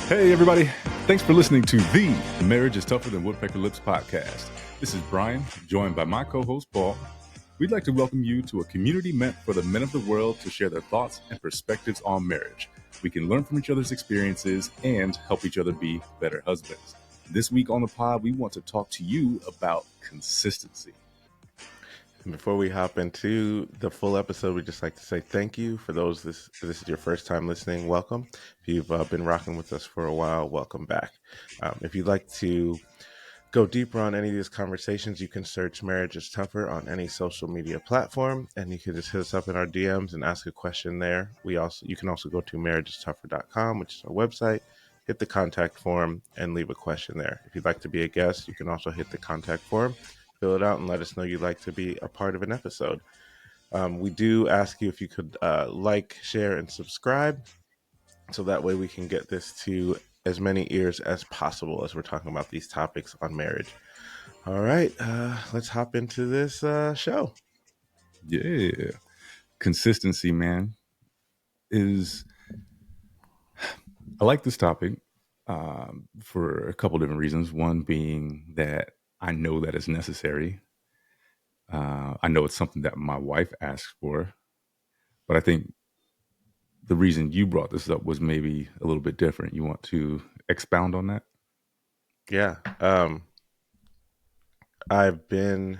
Hey, everybody. Thanks for listening to the Marriage is Tougher Than Woodpecker Lips podcast. This is Brian, joined by my co-host, Paul. We'd like to welcome you to a community meant for the men of the world to share their thoughts and perspectives on marriage. We can learn from each other's experiences and help each other be better husbands. This week on the pod, we want to talk to you about consistency. And before we hop into the full episode, we'd just like to say thank you for those. This is your first time listening. Welcome. If you've been rocking with us for a while, welcome back. If you'd like to go deeper on any of these conversations, you can search Marriage is Tougher on any social media platform, and you can just hit us up in our DMs and ask a question there. You can also go to marriageisttougher.com, which is our website, hit the contact form, and leave a question there. If you'd like to be a guest, you can also hit the contact form, fill it out, and let us know you'd like to be a part of an episode. We do ask you if you could like, share, and subscribe, so that way we can get this to as many ears as possible as we're talking about these topics on marriage. All right, let's hop into this show. Yeah. Consistency, man, I like this topic for a couple different reasons. One being that I know that it's necessary. I know it's something that my wife asks for, but I think the reason you brought this up was maybe a little bit different. You want to expound on that? Yeah, I've been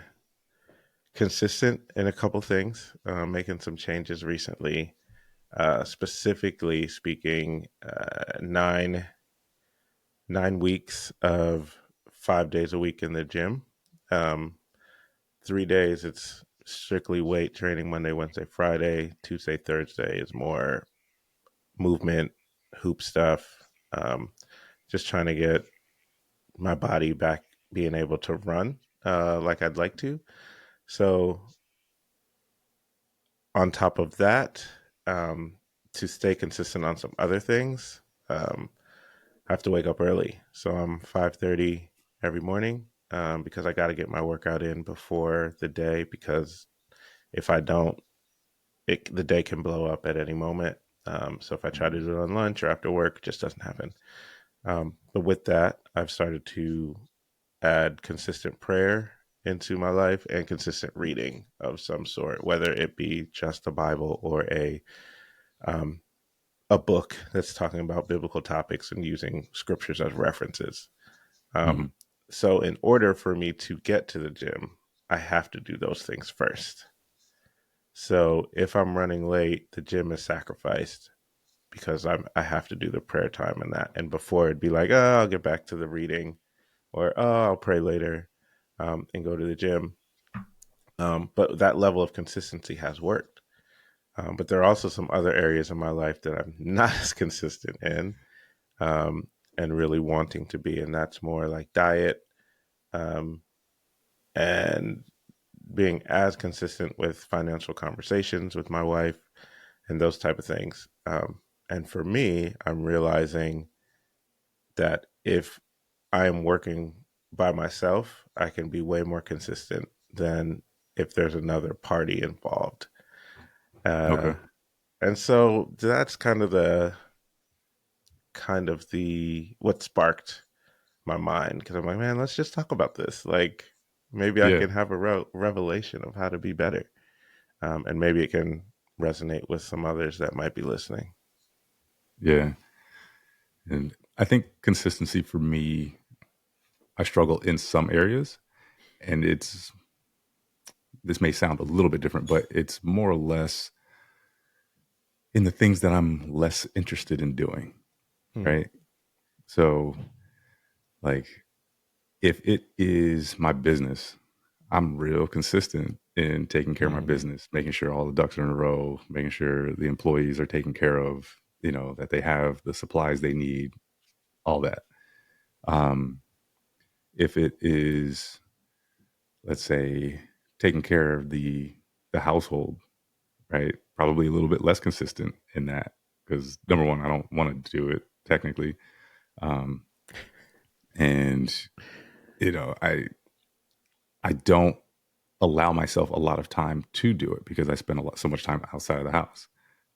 consistent in a couple things, making some changes recently. Specifically speaking, 9 weeks of 5 days a week in the gym. 3 days it's strictly weight training, Monday, Wednesday, Friday. Tuesday, Thursday is more movement, hoop stuff. Just trying to get my body back being able to run like I'd like to. So on top of that, to stay consistent on some other things, I have to wake up early. So I'm 5:30 every morning, because I got to get my workout in before the day, because if I don't, the day can blow up at any moment. So if I try to do it on lunch or after work, it just doesn't happen. But with that, I've started to add consistent prayer into my life and consistent reading of some sort, whether it be just the Bible or a book that's talking about biblical topics and using scriptures as references. Mhm. So in order for me to get to the gym, I have to do those things first. So if I'm running late, the gym is sacrificed because I have to do the prayer time and that. And before it'd be like, oh, I'll get back to the reading, or oh, I'll pray later, and go to the gym. But that level of consistency has worked. But there are also some other areas in my life that I'm not as consistent in, and really wanting to be. And that's more like diet, um, and being as consistent with financial conversations with my wife and those type of things. And for me, I'm realizing that if I am working by myself, I can be way more consistent than if there's another party involved. Uh, Okay. and so that's kind of the what sparked my mind, because I'm like, man, let's just talk about this. Like, maybe I Yeah. can have a revelation of how to be better, and maybe it can resonate with some others that might be listening. Yeah. And I think consistency for me, I struggle in some areas, and this may sound a little bit different, but it's more or less in the things that I'm less interested in doing, Hmm. right? So, like, if it is my business, I'm real consistent in taking care of my Hmm. business, making sure all the ducks are in a row, making sure the employees are taken care of, that they have the supplies they need, all that. Um, if it is, let's say, taking care of the household, right? Probably a little bit less consistent in that because number one, I don't want to do it technically, um, and you know, I don't allow myself a lot of time to do it because I spend so much time outside of the house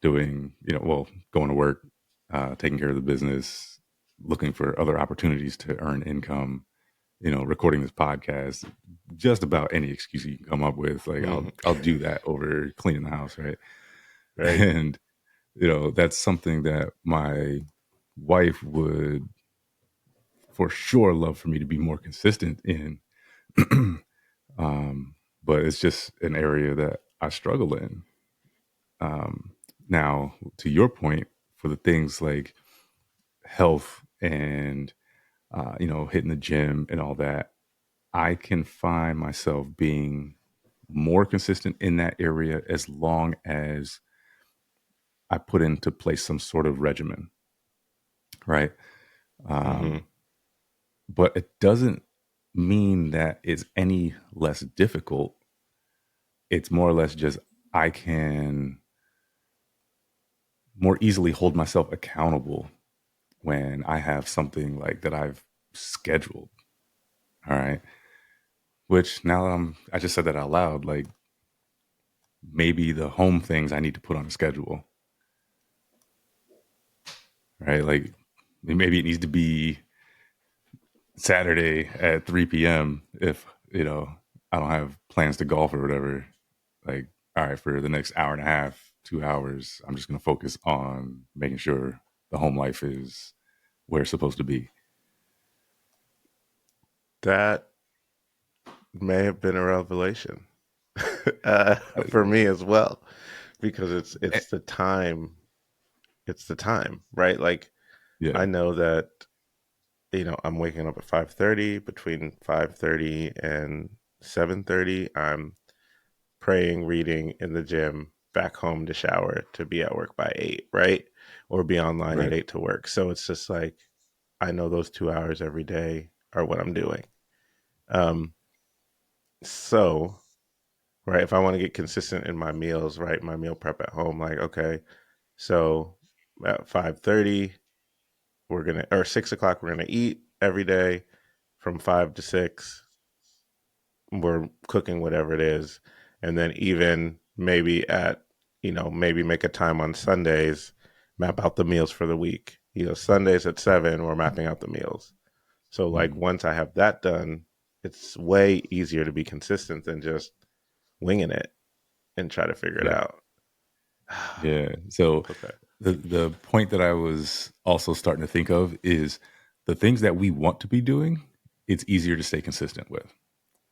doing, well, going to work, taking care of the business, looking for other opportunities to earn income, recording this podcast, just about any excuse you can come up with. Like Mhm. I'll do that over cleaning the house, right? Right. And that's something that my wife would for sure love for me to be more consistent in. um, but it's just an area that I struggle in. Now, to your point, for the things like health and hitting the gym and all that, I can find myself being more consistent in that area as long as I put into place some sort of regimen, right? Mhm. Um, but it doesn't mean that it's any less difficult. It's more or less just I can more easily hold myself accountable when I have something like that I've scheduled. All right. Which now I just said that out loud, like maybe the home things I need to put on a schedule, right? Like maybe it needs to be Saturday at 3 p.m. if, I don't have plans to golf or whatever. Like, all right, for the next hour and a half, 2 hours, I'm just going to focus on making sure the home life is where it's supposed to be. That may have been a revelation Uh, for me as well, because eh, it's the time. It's the time, right? Like yeah, I know that I'm waking up at 5:30. Between 5:30 and 7:30, I'm praying, reading in the gym, back home to shower to be at work by 8, right? Or be online at right. 8 to work. So it's just like I know those 2 hours every day are what I'm doing. Um, so right, if I want to get consistent in my meals, right, my meal prep at home, like okay, so at 5:30 we're gonna or 6 o'clock we're gonna eat every day. From 5 to 6 we're cooking whatever it is, and then even maybe maybe make a time on Sundays, map out the meals for the week. Sundays at 7 we're mapping out the meals. So like Mm, once I have that done, it's way easier to be consistent than just winging it and try to figure it yeah, out. yeah. So Okay. the point that I was also starting to think of is the things that we want to be doing, it's easier to stay consistent with,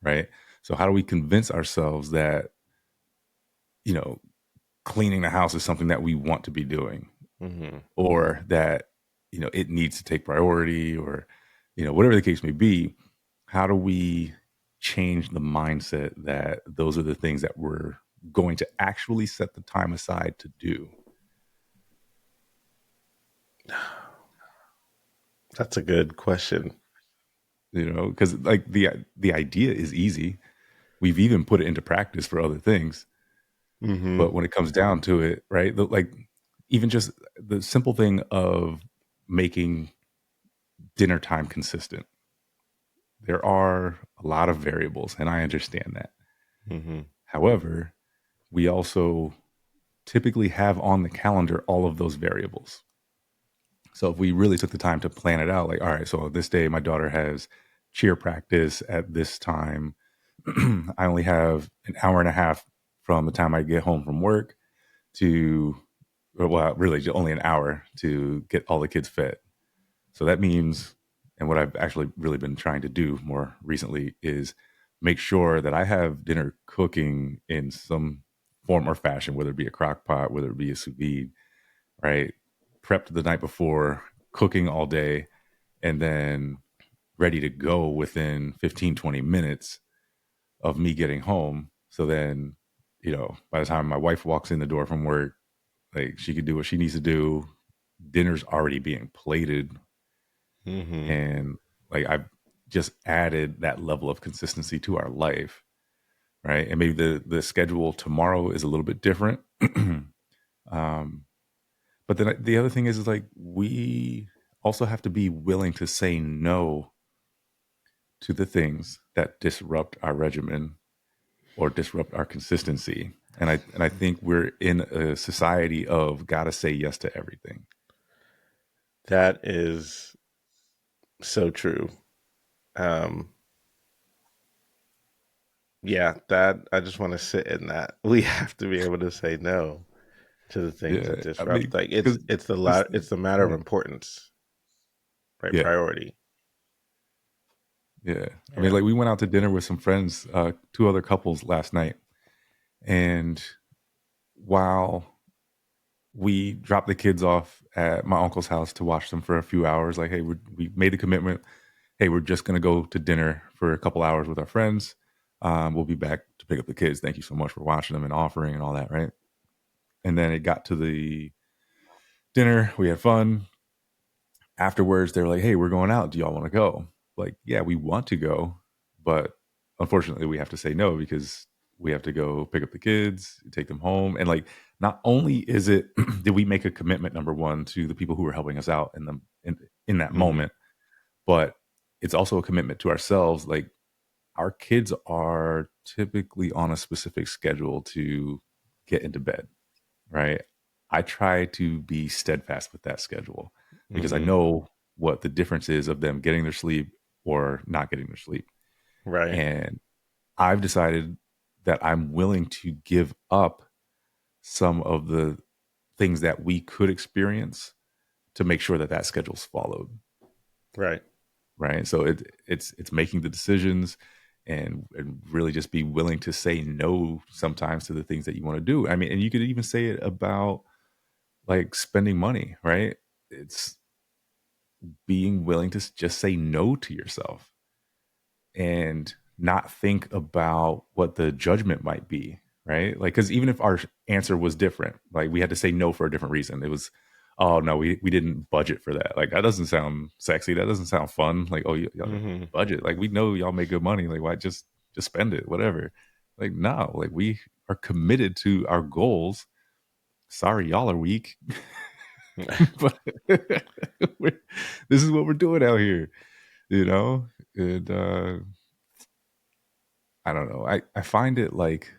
right? So how do we convince ourselves that, you know, cleaning the house is something that we want to be doing Hmm. or that, it needs to take priority or, whatever the case may be, how do we change the mindset that those are the things that we're going to actually set the time aside to do? That's a good question. Because like the idea is easy. We've even put it into practice for other things, Hmm. but when it comes down to it, right? Like even just the simple thing of making dinner time consistent. There are a lot of variables, and I understand that. Hmm. However, we also typically have on the calendar all of those variables. So if we really took the time to plan it out, like, all right, so this day my daughter has cheer practice at this time. I only have an hour and a half from the time I get home from work to, well, really only an hour to get all the kids fed. So that means, and what I've actually really been trying to do more recently is make sure that I have dinner cooking in some form or fashion, whether it be a crock pot, whether it be a sous vide, right? Prepped the night before, cooking all day, and then ready to go within 15, 20 minutes of me getting home. So then, by the time my wife walks in the door from work, like she could do what she needs to do. Dinner's already being plated, Hmm. and like I've just added that level of consistency to our life, right? And maybe the schedule tomorrow is a little bit different. um, but then the other thing is like we also have to be willing to say no to the things that disrupt our regimen or disrupt our consistency. And I think we're in a society of gotta say yes to everything. That is. So true. Um, yeah, that I just want to sit in that. We have to be able to say no to the things that Yeah, I disrupt. mean, Like because this, it's the matter of yeah, importance, right? yeah, Priority. yeah. I mean, Yeah. like we went out to dinner with some friends, two other couples last night, and while we dropped the kids off at my uncle's house to watch them for a few hours, like, hey, we made the commitment. Hey, we're just gonna go to dinner for a couple hours with our friends. We'll be back to pick up the kids. Thank you so much for watching them and offering and all that, right? And then it got to the dinner. We had fun. Afterwards, they were like, "Hey, we're going out. Do y'all want to go?" Like, yeah, we want to go, but unfortunately, we have to say no because we have to go pick up the kids, take them home, and like, not only is it did we make a commitment number one to the people who were helping us out in that Hmm. moment, but it's also a commitment to ourselves. Like, our kids are typically on a specific schedule to get into bed, right? I try to be steadfast with that schedule because I Hmm. know what the difference is of them getting their sleep or not getting their sleep. Right. And I've decided that I'm willing to give up some of the things that we could experience to make sure that that schedule's followed, Right. right? So it's making the decisions and really just be willing to say no sometimes to the things that you want to do. I mean, and you could even say it about like spending money, right? It's being willing to just say no to yourself and not think about what the judgment might be, right? Like, because even if our answer was different, like we had to say no for a different reason, it was, oh no, we didn't budget for that. Like that doesn't sound sexy. That doesn't sound fun. Like, oh, y'all Hmm. budget. Like we know y'all make good money. Like why just spend it, whatever. Like no, like we are committed to our goals. Sorry, y'all are weak. But this is what we're doing out here, you know? And I don't know. I find it like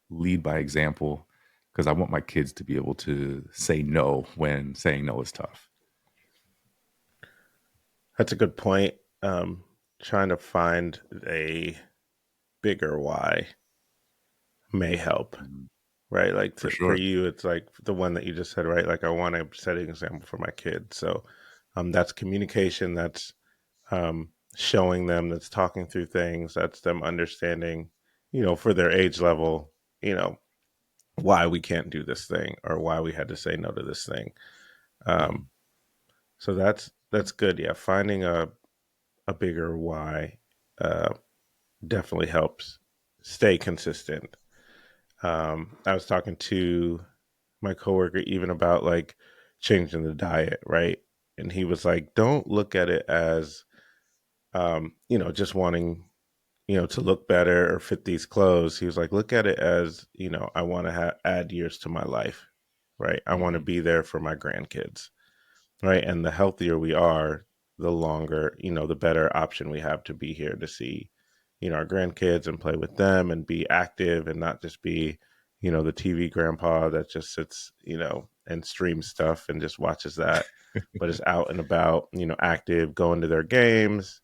lead by example because I want my kids to be able to say no when saying no is tough. That's a good point. Um, Trying to find a bigger why may help, Mhm. right? Like For for sure. you, it's like the one that you just said, right? Like I want to set an example for my kids. So that's communication. That's showing them. That's talking through things. That's them understanding, for their age level, you know, why we can't do this thing or why we had to say no to this thing. Um, Mhm. so that's good. Yeah, finding a bigger why uh, definitely helps stay consistent. I was talking to my coworker even about like changing the diet, right? And he was like, "Don't look at it as just wanting to look better or fit these clothes." He was like, "Look at it as I want to add years to my life, right? I want to Mhm. be there for my grandkids, right? And the healthier we are, the longer, the better option we have to be here to see, our grandkids and play with them and be active and not just be, the TV grandpa that just sits, and streams stuff and just watches that, but is out and about, active, going to their games,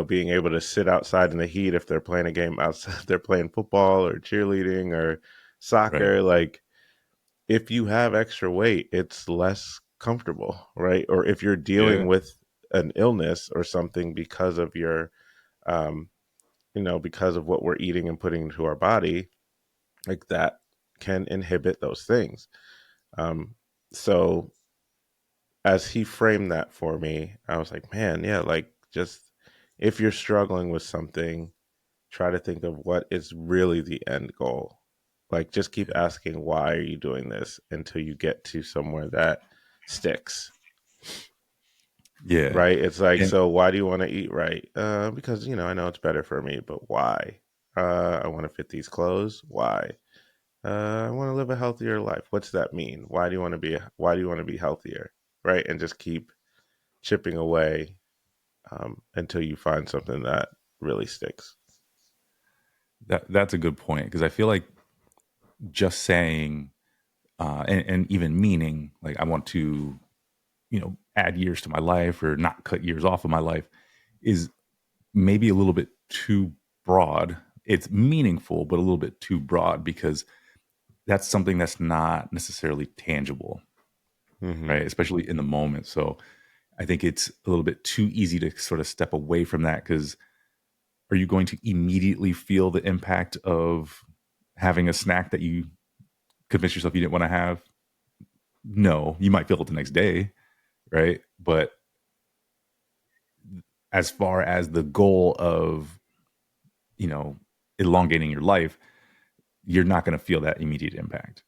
being able to sit outside in the heat if they're playing a game outside, if they're playing football or cheerleading or Right. soccer, like if you have extra weight, it's less comfortable, right? Or if you're dealing Yeah. with an illness or something because of your, um, because of what we're eating and putting into our body, like that can inhibit those things. Um, so as he framed that for me, I was like, man, yeah, like just if you're struggling with something, try to think of what is really the end goal. Like just keep Yeah. asking why are you doing this until you get to somewhere that sticks. Yeah. Right? It's like, And so why do you want to eat right? Because I know it's better for me, but why? I want to fit these clothes. Why? I want to live a healthier life. What's that mean? Why do you want to be healthier? Right? And just keep chipping away until you find something that really sticks. that's a good point because I feel like just saying and even meaning like I want to add years to my life or not cut years off of my life is maybe a little bit too broad. It's meaningful, but a little bit too broad because that's something that's not necessarily tangible, Mm-hmm. right? Especially in the moment. So I think it's a little bit too easy to sort of step away from that because are you going to immediately feel the impact of having a snack that you convinced yourself you didn't want to have? No, you might feel it the next day, right? But as far as the goal of, you know, elongating your life, you're not going to feel that immediate impact.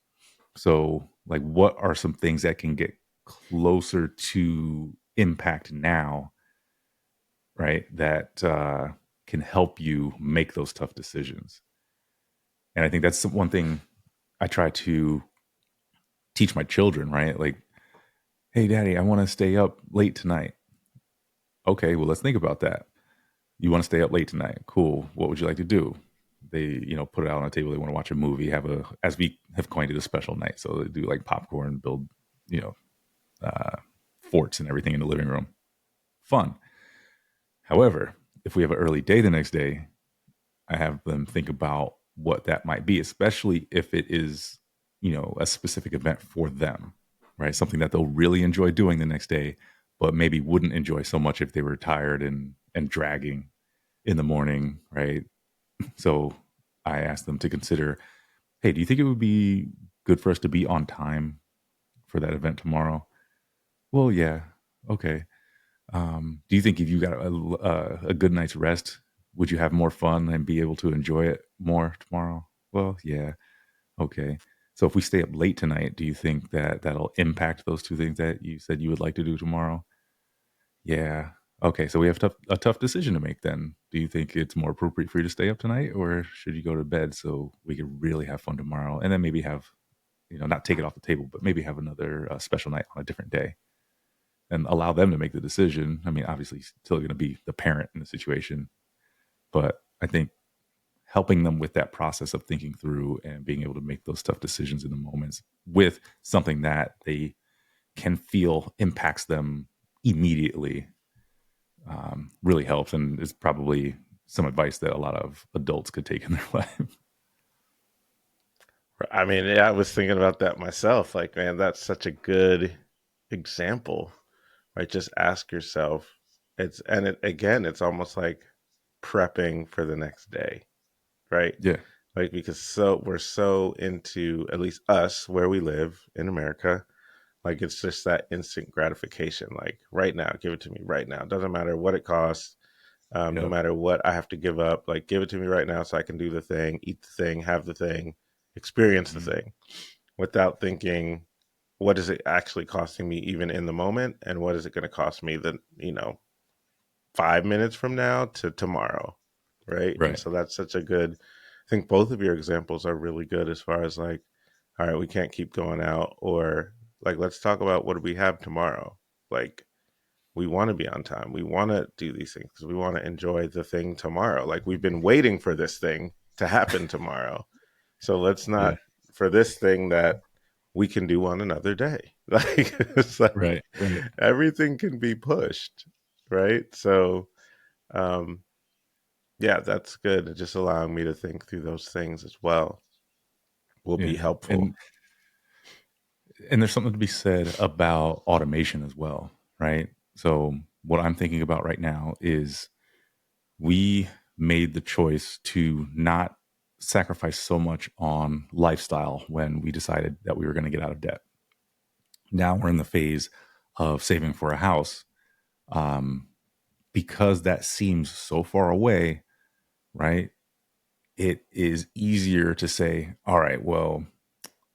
So, like, what are some things that can get closer to impact now, right? That can help you make those tough decisions. And I think that's one thing I try to teach my children, right? Like, hey, daddy, I want to stay up late tonight. Okay, well, let's think about that. You want to stay up late tonight? Cool. What would you like to do? They, put it out on the table. They want to watch a movie, as we have coined it, a special night. So they do like popcorn, build, you know, uh, forts and everything in the living room. Fun. However, if we have an early day the next day, I have them think about what that might be, especially if it is, a specific event for them, right? Something that they'll really enjoy doing the next day, but maybe wouldn't enjoy so much if they were tired and dragging in the morning, right? So I asked them to consider, hey, do you think it would be good for us to be on time for that event tomorrow? Well, yeah. Okay. Do you think if you got a good night's rest, would you have more fun and be able to enjoy it more tomorrow? Well, yeah. Okay. So if we stay up late tonight, do you think that that'll impact those two things that you said you would like to do tomorrow? Yeah. Okay. So we have a tough decision to make then. Do you think it's more appropriate for you to stay up tonight or should you go to bed so we could really have fun tomorrow and then maybe have, not take it off the table, but maybe have another special night on a different day and allow them to make the decision? I mean, obviously, still going to be the parent in the situation, but I think helping them with that process of thinking through and being able to make those tough decisions in the moments with something that they can feel impacts them immediately really helps and is probably some advice that a lot of adults could take in their life. I mean, yeah, I was thinking about that myself. Like, man, that's such a good example, right? Just ask yourself. Again, it's almost like prepping for the next day, right? Yeah. Like, because we're so into, at least us where we live in America, like it's just that instant gratification. Like right now, give it to me right now. Doesn't matter what it costs. No Yep. matter what I have to give up, like give it to me right now so I can do the thing, eat the thing, have the thing, experience the Mm-hmm. thing without thinking, what is it actually costing me even in the moment? And what is it going to cost me 5 minutes from now to tomorrow? Right. And Right. so that's such a good, I think both of your examples are really good as far as like, all right, we can't keep going out or like, let's talk about what do we have tomorrow? Like, we want to be on time. We want to do these things because we want to enjoy the thing tomorrow. Like we've been waiting for this thing to happen tomorrow. So let's Yeah. not for this thing that we can do on another day. Like it's like Right. Right. everything can be pushed, right? So um yeah, that's good. Just allowing me to think through those things as well will be Yeah. helpful. And there's something to be said about automation as well, right? So what I'm thinking about right now is we made the choice to not sacrifice so much on lifestyle when we decided that we were going to get out of debt. Now we're in the phase of saving for a house. Um, because that seems so far away, right? It is easier to say, all right, well,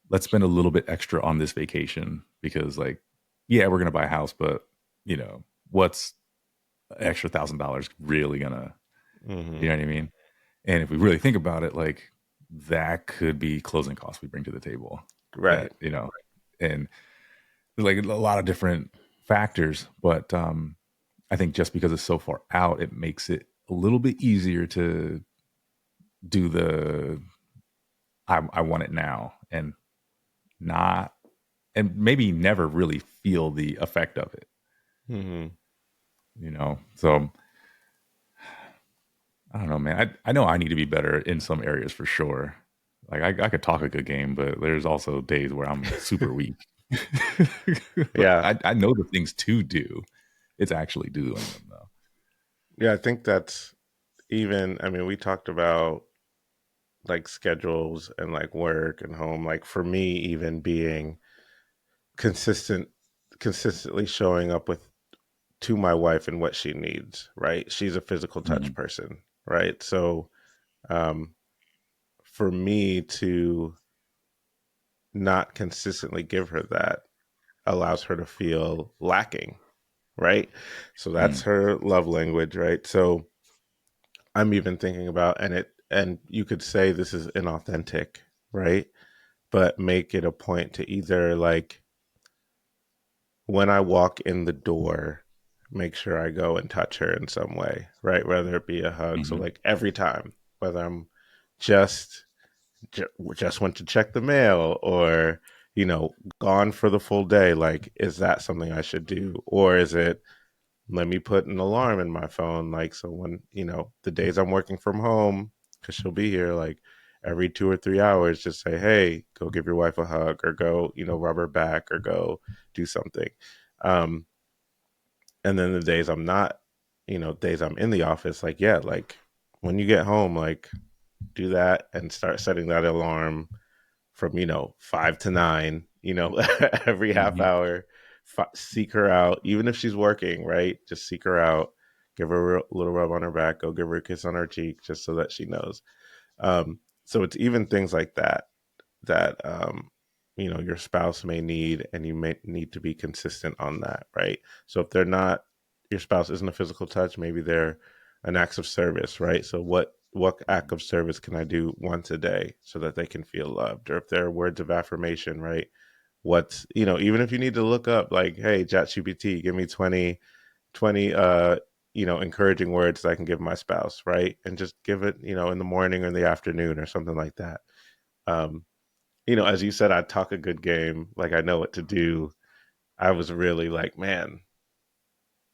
let's spend a little bit extra on this vacation because, like, yeah, we're going to buy a house, but, what's an extra $1,000 really going to, you Hmm. know what I mean? And if we really think about it, like that could be closing costs we bring to the table Right. that, and there's like a lot of different factors, but I think just because it's so far out, it makes it a little bit easier to do I want it now and not and maybe never really feel the effect of it, Hmm. So I don't know, man. I know I need to be better in some areas for sure. Like I could talk a good game, but there's also days where I'm super weak. Yeah. I know the things to do. It's actually doing them though. Yeah. I think that's even, I mean, we talked about like schedules and like work and home. Like for me, even being consistent, consistently showing up with to my wife and what she needs, right? She's a physical touch Mhm. person, right? So, um, for me to not consistently give her that allows her to feel lacking, right? So that's Mm. her love language, right? So I'm even thinking about, and you could say this is inauthentic, right? But make it a point to either like when I walk in the door, make sure I go and touch her in some way, right? Whether it be a hug. So Mhm. like every time, whether I'm just just went to check the mail or gone for the full day, like is that something I should do, or is it let me put an alarm in my phone, like so when the days I'm working from home, because she'll be here, like every 2 or 3 hours just say, hey, go give your wife a hug, or go rub her back, or go do something. um and then the days I'm not, days I'm in the office, like yeah, like when you get home, like do that and start setting that alarm from 5 to 9, every half Mhm. hour. Seek her out, even if she's working, right? Just seek her out, give her a little rub on her back, go give her a kiss on her cheek, just so that she knows. So it's even things like that that your spouse may need, and you may need to be consistent on that, right? So if they're not, your spouse isn't a physical touch, maybe they're an acts of service, right? So what act of service can I do once a day so that they can feel loved? Or if there are words of affirmation, right? What's, even if you need to look up like, hey, ChatGPT, give me 20 encouraging words that I can give my spouse, right? And just give it, in the morning or in the afternoon or something like that. um as you said, I talk a good game, like I know what to do. I was really like, man,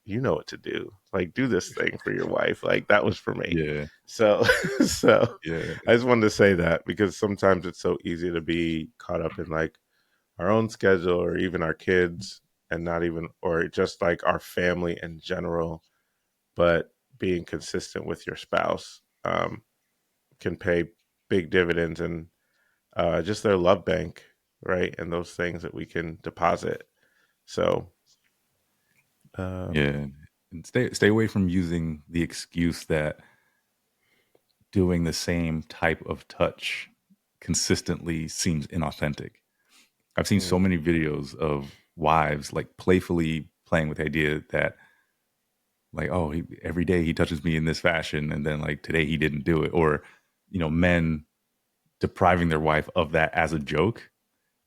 you know what to do. Like, do this thing for your wife. Like, that was for me. Yeah. So, so Yeah. I just wanted to say that because sometimes it's so easy to be caught up in like our own schedule or even our kids, and not even, or just like our family in general. But being consistent with your spouse can pay big dividends, and just their love bank, right? And those things that we can deposit. So, um, Yeah. And stay away from using the excuse that doing the same type of touch consistently seems inauthentic. I've seen so mm, many videos of wives like playfully playing with the idea that like, oh, every day he touches me in this fashion, and then like today he didn't do it, or men depriving their wife of that as a joke,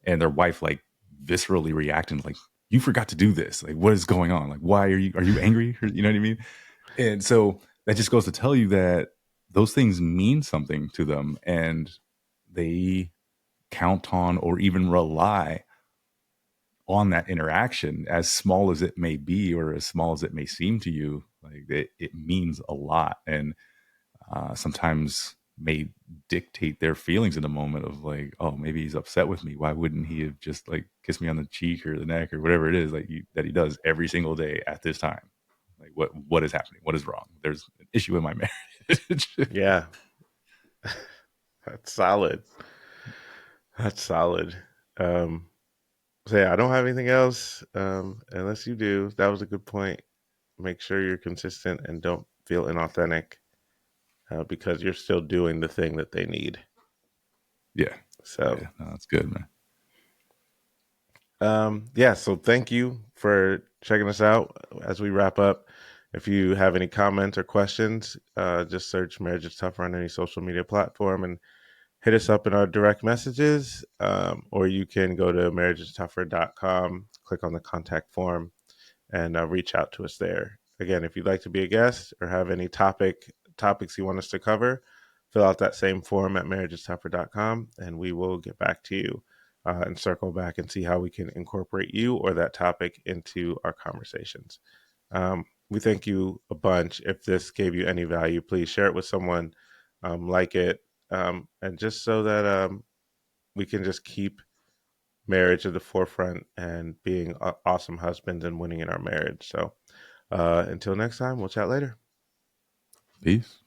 and their wife like viscerally reacting like, you forgot to do this, like what is going on, like why are you angry, you know what I mean? And so that just goes to tell you that those things mean something to them, and they count on or even rely on that interaction, as small as it may be or as small as it may seem to you. Like it means a lot, and sometimes may dictate their feelings in the moment of like, oh, maybe he's upset with me. Why wouldn't he have just like kissed me on the cheek or the neck or whatever it is like that he does every single day at this time? Like what is happening? What is wrong? There's an issue in my marriage. yeah, that's solid. That's solid. Um, so yeah, I don't have anything else. Unless you do, that was a good point. Make sure you're consistent and don't feel inauthentic, because you're still doing the thing that they need. Yeah, So, yeah, no, that's good, man. yeah. So thank you for checking us out as we wrap up. If you have any comments or questions, just search Marriage is Tougher on any social media platform and hit us up in our direct messages, or you can go to marriagestougher.com, click on the contact form, and reach out to us there. Again, if you'd like to be a guest or have any topics you want us to cover, fill out that same form at marriagestougher.com, and we will get back to you. and circle back and see how we can incorporate you or that topic into our conversations. We thank you a bunch. If this gave you any value, please share it with someone, like it, and just so that we can just keep marriage at the forefront and being awesome husbands and winning in our marriage. So until next time, we'll chat later. Peace.